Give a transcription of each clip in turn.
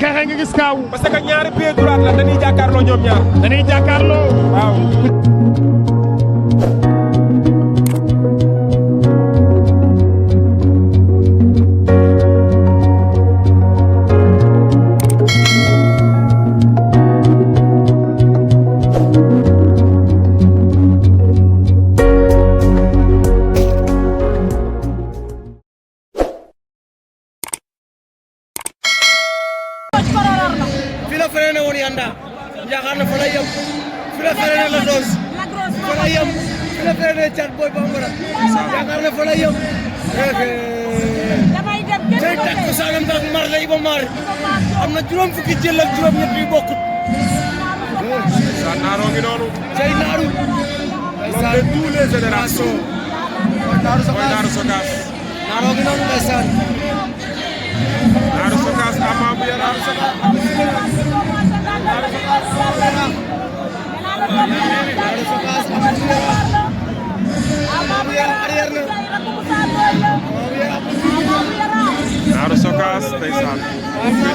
xeexee nga gis kaaw. parce que ñaari pied droite la dañuy jàkkaarloo ñoom ñaar. dañuy jàkkaarloo. waaw. Fila freiné woon Yanda yaakaar na fa lay yem fila freiné la Zoss fa lay yem fila freiné Thiat Boy Bambara yaakaar na fa lay yem tey takku saanam ndax mar la Iba Mar am na juróom fukki jël ak juróom ñett yu bokkut sa naaroo ngi noonu. tey naaru l'homme de toutes les générations. mooy Naaru Naaru Sogas. naaroo ngi noonu ndeysaan Naaru Sogas Ama bu Yaraax. Naaru Sogas Ama bu Yaraax arrière na Naaru Sogas ndeysaan.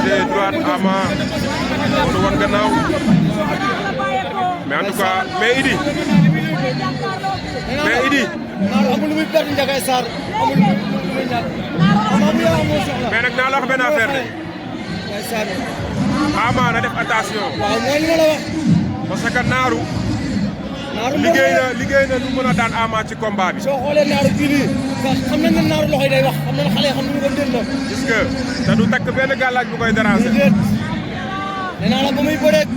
pied droite Ama moo wan gannaaw. mais en tout cas Idi. Naaru amul lu muy perte Ndiaga Sarr amul lu muy ñàkk Ama bu Yaraax moo soxla mais nag naa la wax benn affaire de. ndeysaan Ama na def attention. waaw mooy li ma la wax parce que Naaru Naaru liggéey na lu mën a daan Ama ci combat bi. soo xoolee Naaru bii nii xam nañ ne Naaru loxo yi day wax xam nañ xale yi xam nañu ko ndel la gis nga te du takk benn gàllaaj bu koy déranger. déedéet nee naa la ba muy bëreeg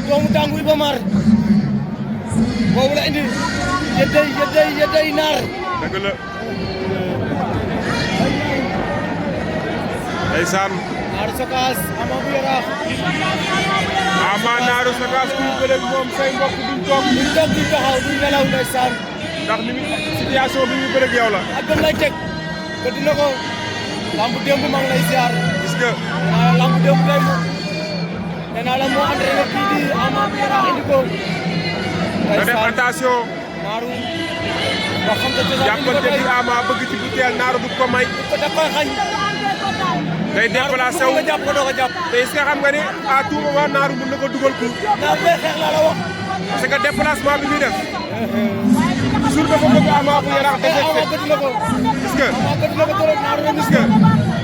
doomu tàngu Iba Mar boobu la indi yëddey naar dëgg la. ndeysaan. Naaru Sogas Ama bu Yaraax Ama Naaru Sogas kuy bëre ak moom say mbokk duñ toog duñ toog duñ taxaw duñ nelaw ndeysaan ndax ni mu situation bi ñu bëre ak yow la. ak gën lay teg te dina ko lambu démb maa ngi lay ziar gis nga nee naa la lambu démb tey moom nee naa la moo entraîné kii di Ama bu Yaraax indi ko na def attention. Naaru wax xam nga jàppante bi Ama bëgg ci butéel Naaru du ko may. ko da koy xañ day déplacé wu nga jàpp ko doo ko jàpp te est-ce que xam nga ni à tout moment Naaru mën na ko dugal coup. naa koy xeex laa la wax parce que déplacement bi muy def. toujours dafa bëgg Ama bu Yaraax Ama defee gëdd na ko gis nga Ama gëdd na ko trop Naaru remis gis ko nga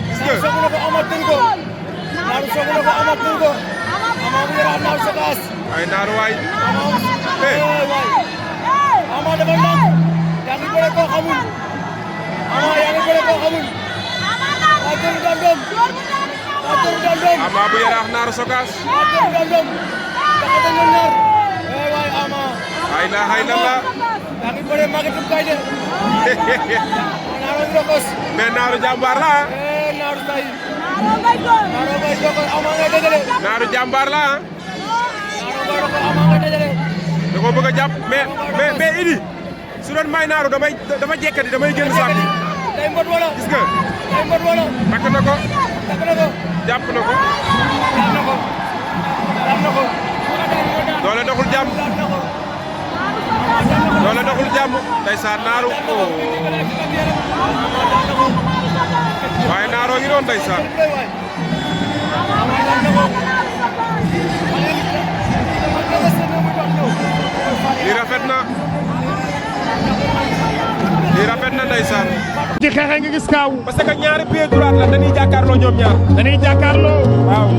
gis nga. soog na ko Ama tënk ko Naaru soog na ko Ama tënk ko Ama bu Yaraax Naaru Sogas ay Naaru waay. waay Ama dafa ndànk yaa ngi bëre koo xamul Ama yaa ngi bëre koo xamul waa jëru dandom waa jëru dandom Ama bu Yaraax Naaru Sogas. waa jëru dandom jaxase ñoom ñaar waay Ama ay la hay la la. yaa ngi bëre Maguette Kayde Naaru Ndokos mais Naaru jàmbaar la ah. Naaru tay Naaru ngay jokkoo Ama ngay dajale Naaru jàmbaar la ah. Naaru ngay jokkoo Ama ngay dajale da koo bëgg a jàpp mais Idi su doon may Naaru dama jekkati damay génn saako. day mbot wala gis nga day mbot wala takk na ko takk na ko jàpp na ko daan na ko daan na ko doole doxul jàmm doole doxul jàmm ndeysaan Naaru waaye Naaroo ngi doon ndeysaan. lii rafet na ndeysaan. ci xeexee nga gis kaaw. parce que ñaari pied droite la dañuy jàkkaarloo ñoom ñaar. dañuy jàkkaarloo. waaw.